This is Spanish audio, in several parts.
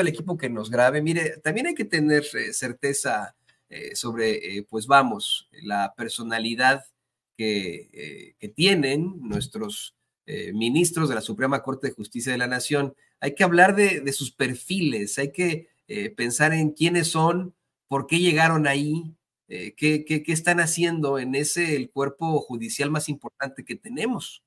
al equipo que nos grabe. Mire, también hay que tener certeza sobre, pues vamos, la personalidad que tienen nuestros ministros de la Suprema Corte de Justicia de la Nación. Hay que hablar de sus perfiles, hay que pensar en quiénes son, por qué llegaron ahí, qué están haciendo en el cuerpo judicial más importante que tenemos,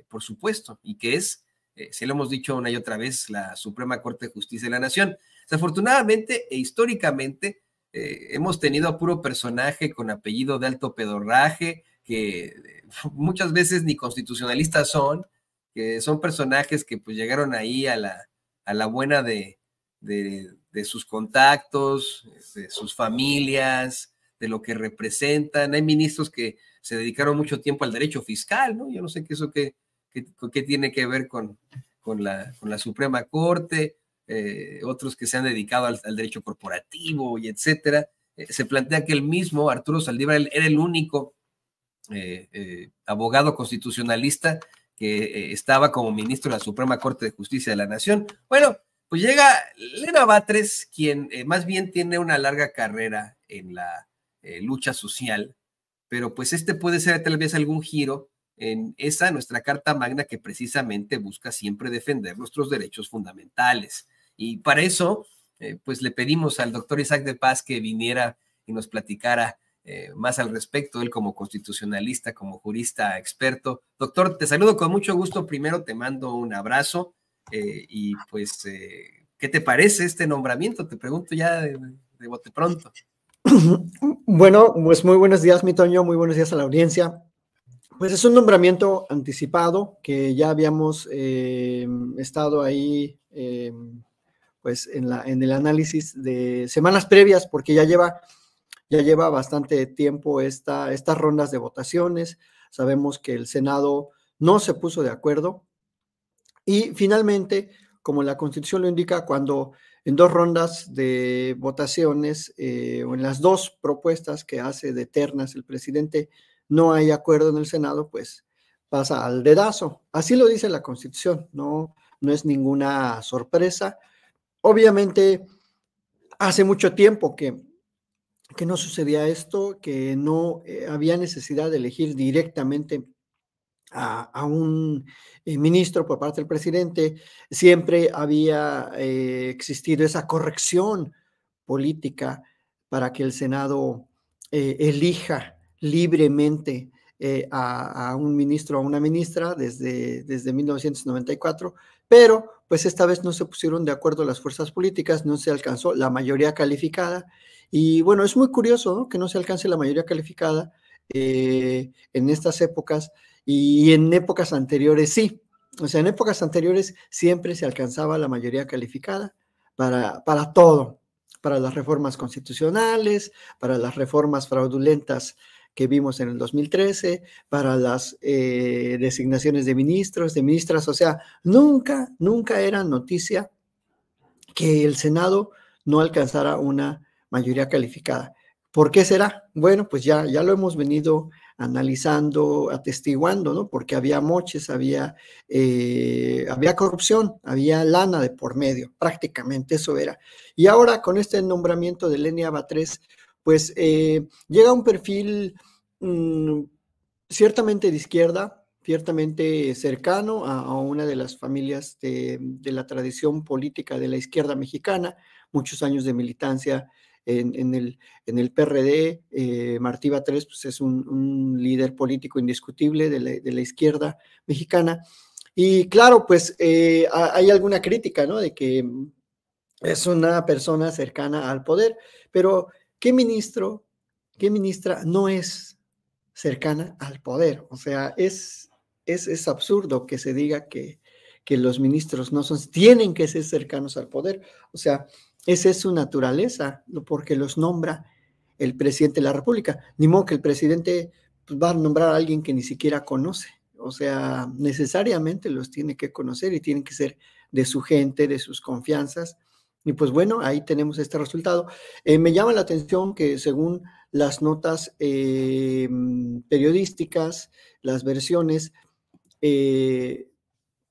por supuesto, y que es, si lo hemos dicho una y otra vez, la Suprema Corte de Justicia de la Nación. Desafortunadamente e históricamente hemos tenido a puro personaje con apellido de alto pedorraje, que muchas veces ni constitucionalistas son, que son personajes que pues llegaron ahí a la buena de sus contactos, de sus familias, de lo que representan. Hay ministros que se dedicaron mucho tiempo al derecho fiscal, ¿no? Yo no sé qué eso qué tiene que ver con la Suprema Corte, otros que se han dedicado al derecho corporativo y etcétera. Se plantea que el mismo Arturo Saldívar era el único abogado constitucionalista que estaba como ministro de la Suprema Corte de Justicia de la Nación. Bueno, pues llega Lena Batres, quien más bien tiene una larga carrera en la lucha social, pero pues puede ser tal vez algún giro en nuestra Carta Magna, que precisamente busca siempre defender nuestros derechos fundamentales. Y para eso, pues le pedimos al doctor Isaac de Paz que viniera y nos platicara más al respecto, él como constitucionalista, como jurista experto. Doctor, te saludo con mucho gusto. Primero te mando un abrazo y pues, ¿qué te parece este nombramiento? Te pregunto ya de bote pronto. Bueno, pues muy buenos días, mi Toño, muy buenos días a la audiencia. Pues es un nombramiento anticipado que ya habíamos estado ahí pues en el análisis de semanas previas, porque ya lleva bastante tiempo estas rondas de votaciones. Sabemos que el Senado no se puso de acuerdo y finalmente, como la Constitución lo indica, cuando en 2 rondas de votaciones o en las 2 propuestas que hace de ternas el presidente no hay acuerdo en el Senado, pues pasa al dedazo. Así lo dice la Constitución, no es ninguna sorpresa. Obviamente, hace mucho tiempo que no sucedía esto, que no había necesidad de elegir directamente a un ministro por parte del presidente. Siempre había existido esa corrección política para que el Senado elija libremente a un ministro o a una ministra desde 1994, pero pues esta vez no se pusieron de acuerdo las fuerzas políticas, no se alcanzó la mayoría calificada. Y bueno, es muy curioso, ¿no?, que no se alcance la mayoría calificada en estas épocas, y en épocas anteriores sí. O sea, en épocas anteriores siempre se alcanzaba la mayoría calificada para todo, para las reformas constitucionales, para las reformas fraudulentas que vimos en el 2013, para las designaciones de ministros, de ministras. O sea, nunca era noticia que el Senado no alcanzara una mayoría calificada. ¿Por qué será? Bueno, pues ya lo hemos venido analizando, atestiguando, ¿no? Porque había moches, había corrupción, había lana de por medio, prácticamente eso era. Y ahora con este nombramiento de Lenia Batres, pues llega un perfil ciertamente de izquierda, ciertamente cercano a una de las familias de la tradición política de la izquierda mexicana, muchos años de militancia en el PRD. Martí Batres pues es un líder político indiscutible de la izquierda mexicana. Y claro, pues hay alguna crítica, ¿no?, de que es una persona cercana al poder, pero ¿qué ministro, qué ministra no es cercana al poder? O sea, es absurdo que se diga que los ministros tienen que ser cercanos al poder. O sea, esa es su naturaleza, porque los nombra el presidente de la República. Ni modo que el presidente pues, va a nombrar a alguien que ni siquiera conoce. O sea, necesariamente los tiene que conocer y tienen que ser de su gente, de sus confianzas. Y pues bueno, ahí tenemos este resultado. Me llama la atención que según las notas periodísticas, las versiones,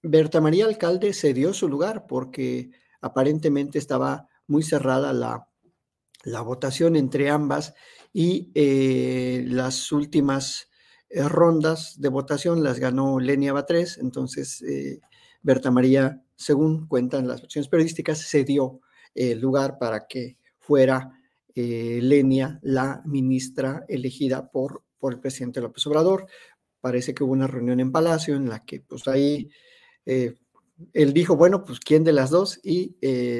Berta María Alcalde cedió su lugar porque aparentemente estaba muy cerrada la votación entre ambas y las últimas rondas de votación las ganó Lenia Batres. Entonces Berta María, según cuentan las versiones periodísticas, se dio lugar para que fuera Lenia la ministra elegida por el presidente López Obrador. Parece que hubo una reunión en Palacio en la que pues ahí él dijo, bueno, pues ¿quién de las dos? Y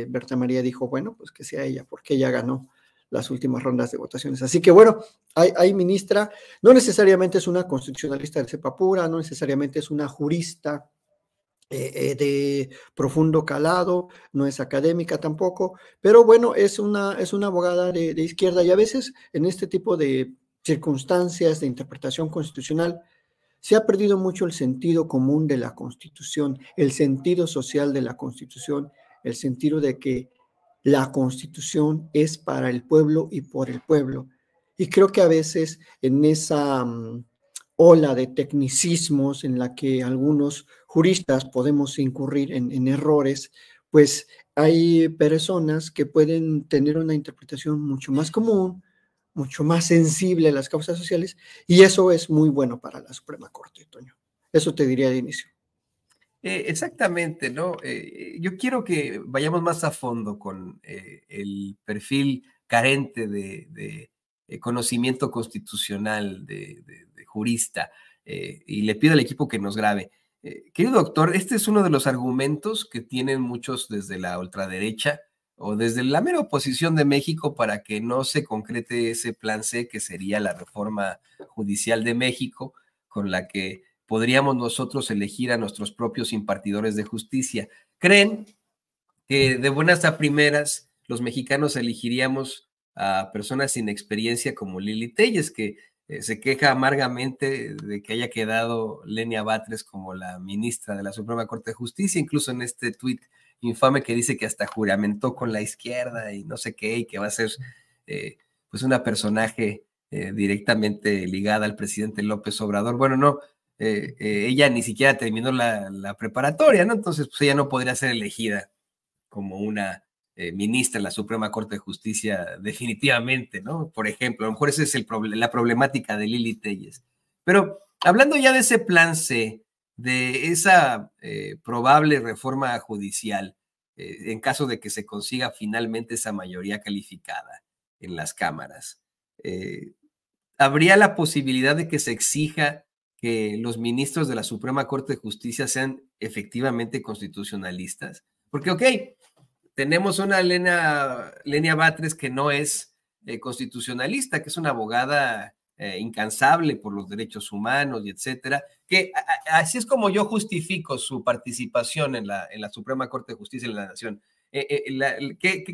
Berta María dijo, bueno, pues que sea ella, porque ella ganó las últimas rondas de votaciones. Así que bueno, hay ministra, no necesariamente es una constitucionalista del cepa pura, no necesariamente es una jurista de profundo calado, no es académica tampoco, pero bueno, es una abogada de izquierda, y a veces en este tipo de circunstancias de interpretación constitucional se ha perdido mucho el sentido común de la Constitución, el sentido social de la Constitución, el sentido de que la Constitución es para el pueblo y por el pueblo. Y creo que a veces en esa ola de tecnicismos en la que algunos juristas podemos incurrir en errores, pues hay personas que pueden tener una interpretación mucho más común, mucho más sensible a las causas sociales, y eso es muy bueno para la Suprema Corte, Toño. Eso te diría de inicio. Exactamente, ¿no? Yo quiero que vayamos más a fondo con el perfil carente de conocimiento constitucional de jurista, y le pido al equipo que nos grabe. Querido doctor, este es uno de los argumentos que tienen muchos desde la ultraderecha o desde la mera oposición de México para que no se concrete ese plan C, que sería la reforma judicial de México, con la que podríamos nosotros elegir a nuestros propios impartidores de justicia. ¿Creen que de buenas a primeras los mexicanos elegiríamos a personas sin experiencia como Lili Telles, que se queja amargamente de que haya quedado Lenia Batres como la ministra de la Suprema Corte de Justicia, incluso en este tuit infame que dice que hasta juramentó con la izquierda y no sé qué, y que va a ser pues una personaje directamente ligada al presidente López Obrador? Bueno, no, ella ni siquiera terminó la preparatoria, ¿no? Entonces, pues ella no podría ser elegida como una ministra en la Suprema Corte de Justicia definitivamente, ¿no? Por ejemplo, a lo mejor esa es la problemática de Lili Telles. Pero hablando ya de ese plan C, de esa probable reforma judicial, en caso de que se consiga finalmente esa mayoría calificada en las cámaras, ¿habría la posibilidad de que se exija que los ministros de la Suprema Corte de Justicia sean efectivamente constitucionalistas? Porque, ok, tenemos una Lenia Batres que no es constitucionalista, que es una abogada incansable por los derechos humanos y etcétera, que así es como yo justifico su participación en la Suprema Corte de Justicia de la Nación.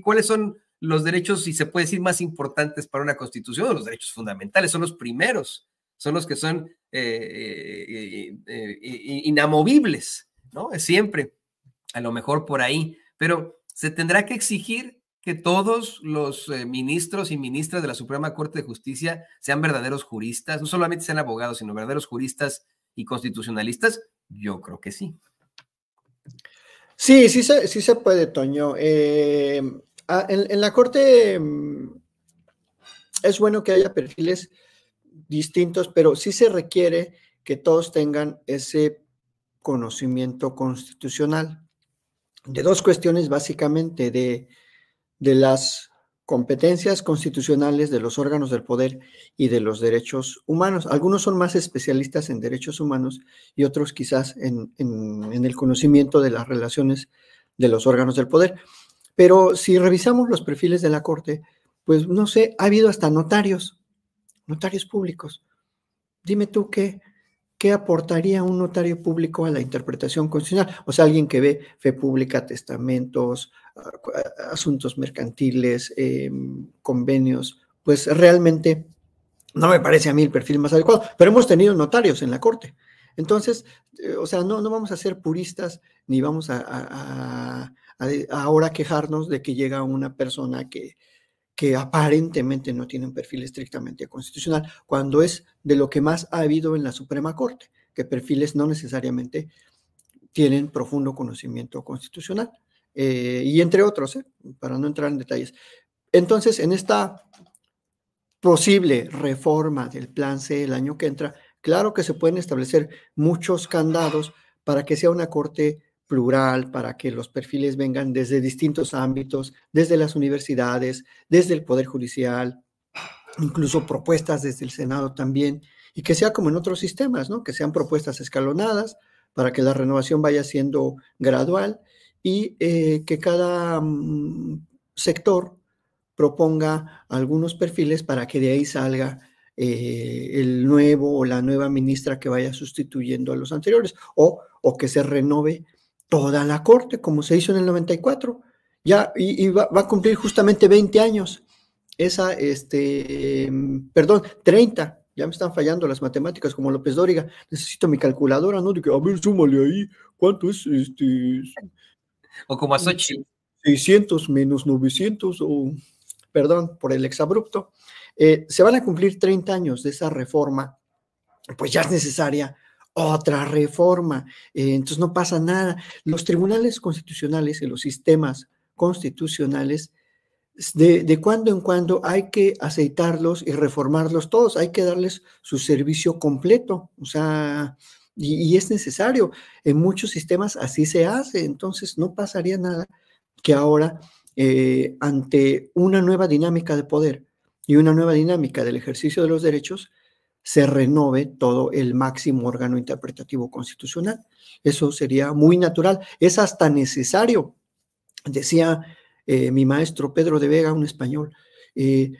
¿Cuáles son los derechos, si se puede decir, más importantes para una constitución? Los derechos fundamentales son los primeros, son los que son inamovibles, ¿no? Es siempre, a lo mejor por ahí, pero se tendrá que exigir que todos los ministros y ministras de la Suprema Corte de Justicia sean verdaderos juristas, no solamente sean abogados, sino verdaderos juristas y constitucionalistas. Yo creo que sí. Sí se puede, Toño. En la Corte es bueno que haya perfiles distintos, pero sí se requiere que todos tengan ese conocimiento constitucional de dos cuestiones básicamente, de las competencias constitucionales de los órganos del poder y de los derechos humanos. Algunos son más especialistas en derechos humanos y otros quizás en el conocimiento de las relaciones de los órganos del poder. Pero si revisamos los perfiles de la Corte, pues no sé, ha habido hasta notarios públicos. Dime tú ¿qué aportaría un notario público a la interpretación constitucional? O sea, alguien que ve fe pública, testamentos, asuntos mercantiles, convenios, pues realmente no me parece a mí el perfil más adecuado, pero hemos tenido notarios en la Corte. Entonces, o sea, no vamos a ser puristas ni vamos a ahora quejarnos de que llega una persona que aparentemente no tiene un perfil estrictamente constitucional, cuando es de lo que más ha habido en la Suprema Corte, que perfiles no necesariamente tienen profundo conocimiento constitucional. y entre otros, para no entrar en detalles. Entonces, en esta posible reforma del Plan C el año que entra, claro que se pueden establecer muchos candados para que sea una corte plural, para que los perfiles vengan desde distintos ámbitos, desde las universidades, desde el Poder Judicial, incluso propuestas desde el Senado también, y que sea como en otros sistemas, ¿no? Que sean propuestas escalonadas para que la renovación vaya siendo gradual y que cada sector proponga algunos perfiles para que de ahí salga el nuevo o la nueva ministra que vaya sustituyendo a los anteriores, o que se renove toda la corte, como se hizo en el 94, ya, y va a cumplir justamente 20 años. Perdón, 30, ya me están fallando las matemáticas, como López Dóriga, necesito mi calculadora, ¿no? De que, a ver, súmale ahí, ¿cuánto es? O como a Xochitl. 600 menos 900, o perdón por el exabrupto, se van a cumplir 30 años de esa reforma, pues ya es necesaria otra reforma, entonces no pasa nada. Los tribunales constitucionales y los sistemas constitucionales, de cuando en cuando hay que aceitarlos y reformarlos todos, hay que darles su servicio completo, o sea, y es necesario. En muchos sistemas así se hace, entonces no pasaría nada que ahora, ante una nueva dinámica de poder y una nueva dinámica del ejercicio de los derechos, se renove todo el máximo órgano interpretativo constitucional. Eso sería muy natural, es hasta necesario. Decía mi maestro Pedro de Vega, un español,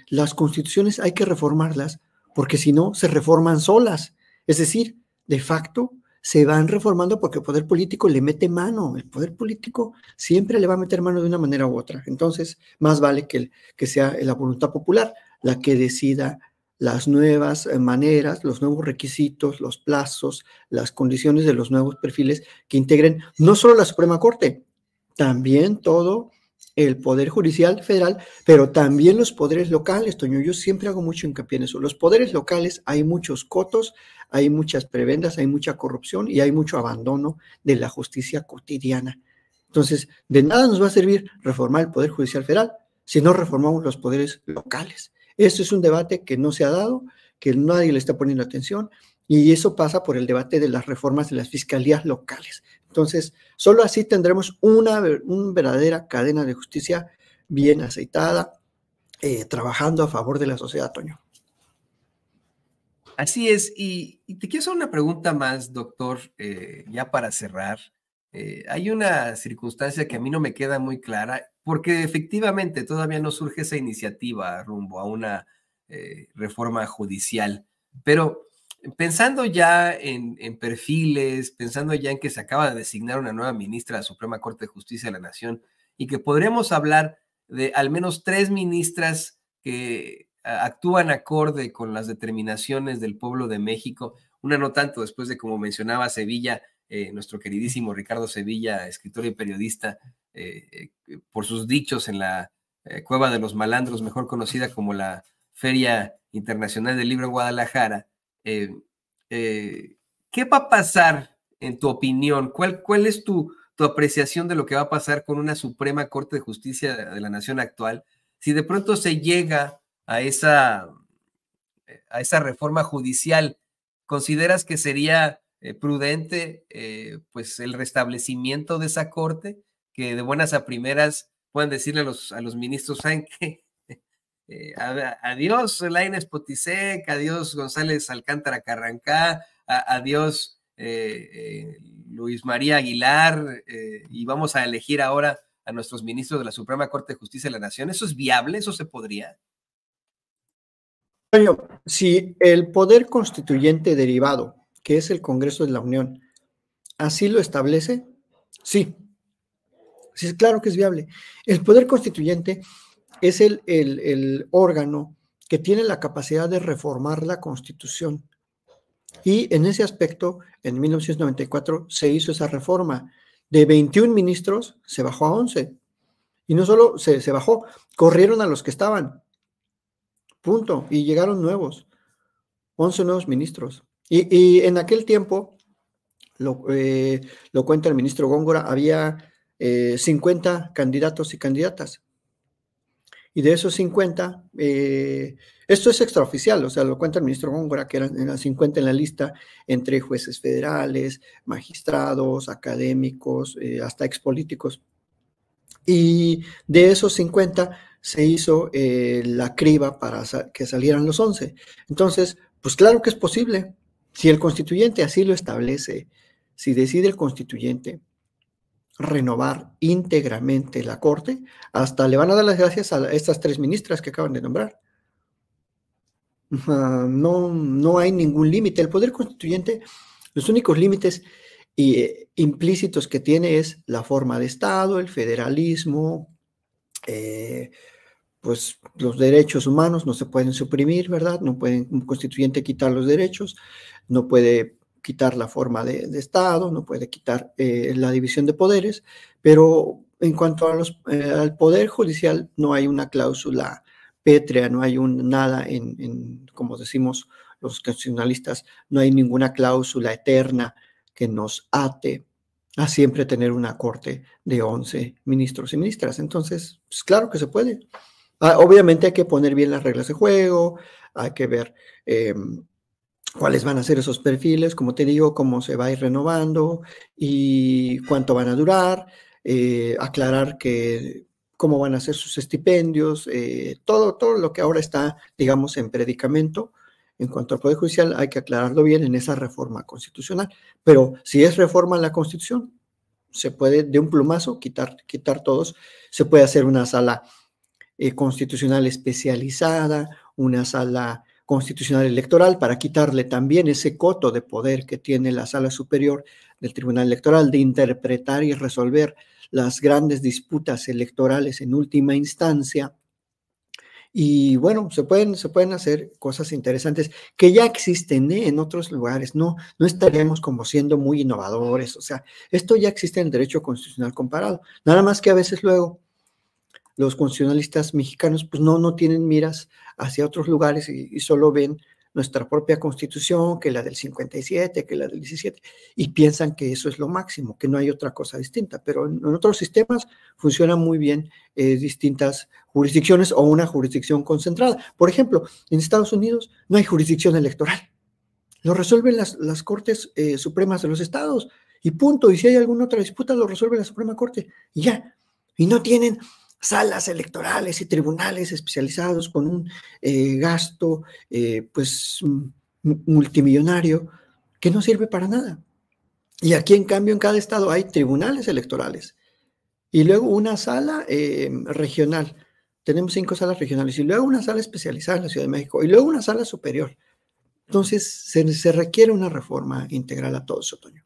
las constituciones hay que reformarlas porque si no, se reforman solas. Es decir, de facto, se van reformando porque el poder político le mete mano. El poder político siempre le va a meter mano de una manera u otra. Entonces, más vale que sea la voluntad popular la que decida las nuevas maneras, los nuevos requisitos, los plazos, las condiciones de los nuevos perfiles que integren no solo la Suprema Corte, también todo el Poder Judicial Federal, pero también los poderes locales, Toño. Yo siempre hago mucho hincapié en eso. Los poderes locales, hay muchos cotos, hay muchas prebendas, hay mucha corrupción y hay mucho abandono de la justicia cotidiana. Entonces, de nada nos va a servir reformar el Poder Judicial Federal si no reformamos los poderes locales. Eso es un debate que no se ha dado, que nadie le está poniendo atención, y eso pasa por el debate de las reformas de las fiscalías locales. Entonces, solo así tendremos una verdadera cadena de justicia bien aceitada, trabajando a favor de la sociedad, Toño. Así es, y te quiero hacer una pregunta más, doctor, ya para cerrar. Hay una circunstancia que a mí no me queda muy clara, porque efectivamente todavía no surge esa iniciativa rumbo a una reforma judicial, pero pensando ya en perfiles, pensando ya en que se acaba de designar una nueva ministra de la Suprema Corte de Justicia de la Nación y que podremos hablar de al menos 3 ministras que actúan acorde con las determinaciones del pueblo de México, una no tanto después de, como mencionaba Sevilla, nuestro queridísimo Ricardo Sevilla, escritor y periodista, por sus dichos en la Cueva de los Malandros, mejor conocida como la Feria Internacional del Libro en Guadalajara. ¿Qué va a pasar en tu opinión? ¿Cuál es tu apreciación de lo que va a pasar con una Suprema Corte de Justicia de la Nación actual? Si de pronto se llega a esa reforma judicial, ¿consideras que sería prudente pues el restablecimiento de esa corte, que de buenas a primeras puedan decirle a los ministros, ¿saben qué? Adiós Lainez Potisek, adiós González Alcántara Carrancá, adiós Luis María Aguilar, y vamos a elegir ahora a nuestros ministros de la Suprema Corte de Justicia de la Nación? ¿Eso es viable? ¿Eso se podría? Bueno, si el poder constituyente derivado, que es el Congreso de la Unión, así lo establece, sí. Sí, claro que es viable. El poder constituyente es el órgano que tiene la capacidad de reformar la Constitución. Y en ese aspecto, en 1994 se hizo esa reforma. De 21 ministros se bajó a 11. Y no solo se bajó, corrieron a los que estaban. Punto. Y llegaron nuevos. 11 nuevos ministros. Y en aquel tiempo, lo cuenta el ministro Góngora, había 50 candidatos y candidatas. Y de esos 50, esto es extraoficial, o sea, lo cuenta el ministro Góngora, que eran 50 en la lista, entre jueces federales, magistrados, académicos, hasta expolíticos. Y de esos 50 se hizo la criba para que salieran los 11. Entonces, pues claro que es posible. Si el constituyente así lo establece, si decide el constituyente renovar íntegramente la Corte, hasta le van a dar las gracias a estas 3 ministras que acaban de nombrar. No, no hay ningún límite. El poder constituyente, los únicos límites implícitos que tiene es la forma de Estado, el federalismo, pues los derechos humanos no se pueden suprimir, ¿verdad? No puede un constituyente quitar los derechos, no puede quitar la forma de Estado, no puede quitar la división de poderes, pero en cuanto a al Poder Judicial no hay una cláusula pétrea, no hay nada como decimos los constitucionalistas, no hay ninguna cláusula eterna que nos ate a siempre tener una corte de 11 ministros y ministras. Entonces, pues claro que se puede. Obviamente hay que poner bien las reglas de juego, hay que ver cuáles van a ser esos perfiles, como te digo, cómo se va a ir renovando y cuánto van a durar, aclarar cómo van a ser sus estipendios, todo lo que ahora está, digamos, en predicamento. En cuanto al Poder Judicial, hay que aclararlo bien en esa reforma constitucional. Pero si es reforma en la Constitución, se puede de un plumazo quitar todos. Se puede hacer una sala constitucional especializada, una sala constitucional electoral, para quitarle también ese coto de poder que tiene la sala superior del Tribunal Electoral de interpretar y resolver las grandes disputas electorales en última instancia. Y bueno, se pueden hacer cosas interesantes que ya existen en otros lugares. No estaríamos como siendo muy innovadores. O sea, esto ya existe en el derecho constitucional comparado. Nada más que a veces luego los constitucionalistas mexicanos pues no tienen miras hacia otros lugares y solo ven nuestra propia constitución, que la del 57, que la del 17, y piensan que eso es lo máximo, que no hay otra cosa distinta. Pero en otros sistemas funcionan muy bien distintas jurisdicciones o una jurisdicción concentrada. Por ejemplo, en Estados Unidos no hay jurisdicción electoral. Lo resuelven las Cortes Supremas de los estados y punto. Y si hay alguna otra disputa, lo resuelve la Suprema Corte y ya. Y no tienen salas electorales y tribunales especializados con un gasto pues multimillonario que no sirve para nada. Y aquí, en cambio, en cada estado hay tribunales electorales y luego una sala regional. Tenemos 5 salas regionales y luego una sala especializada en la Ciudad de México y luego una sala superior. Entonces, se requiere una reforma integral a todo eso, Toño.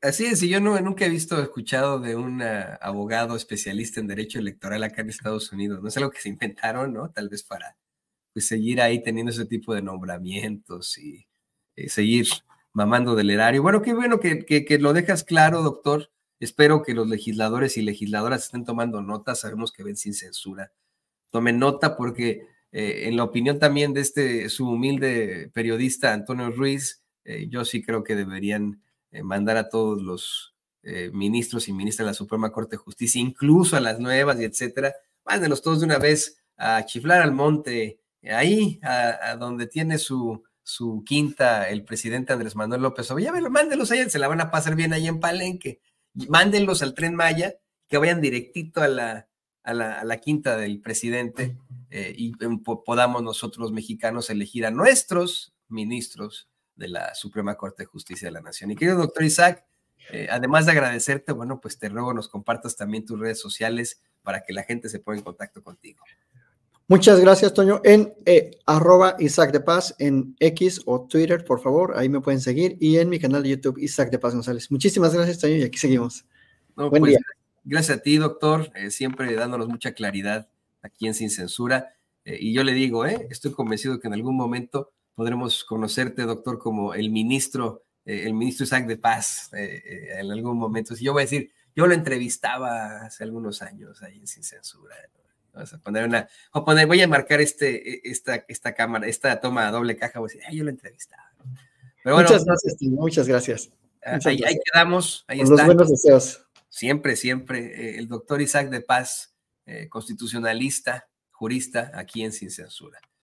Así es, y yo nunca he escuchado de un abogado especialista en derecho electoral acá en Estados Unidos. No es algo que se inventaron, ¿no? Tal vez para pues, seguir ahí teniendo ese tipo de nombramientos y seguir mamando del erario. Bueno, qué bueno que lo dejas claro, doctor. Espero que los legisladores y legisladoras estén tomando nota. Sabemos que ven sin censura. Tomen nota porque en la opinión también de su humilde periodista Antonio Ruiz, yo sí creo que deberían mandar a todos los ministros y ministras de la Suprema Corte de Justicia, incluso a las nuevas y etcétera, mándenlos todos de una vez a chiflar al monte, ahí a donde tiene su quinta el presidente Andrés Manuel López Obrador. Mándenlos allá, se la van a pasar bien ahí en Palenque. Mándenlos al Tren Maya, que vayan directito a la quinta del presidente y podamos nosotros los mexicanos elegir a nuestros ministros de la Suprema Corte de Justicia de la Nación. Y querido doctor Isaac, además de agradecerte, bueno, pues te ruego nos compartas también tus redes sociales para que la gente se ponga en contacto contigo. Muchas gracias, Toño. En @Isaac de Paz en X o Twitter, por favor, ahí me pueden seguir, y en mi canal de YouTube, Isaac de Paz González. Muchísimas gracias, Toño, y aquí seguimos. No, buen día. Gracias a ti, doctor, siempre dándonos mucha claridad aquí en Sin Censura. Y yo le digo, estoy convencido que en algún momento podremos conocerte, doctor, como el ministro Isaac de Paz, en algún momento. Si yo voy a decir, yo lo entrevistaba hace algunos años ahí en Sin Censura. Vamos a poner voy a marcar esta cámara, esta toma a doble caja, voy a decir, yo lo entrevistaba. Pero bueno, muchas gracias, tío, muchas gracias. Ahí quedamos, ahí está. Los buenos deseos. Siempre, siempre. El doctor Isaac de Paz, constitucionalista, jurista, aquí en Sin Censura.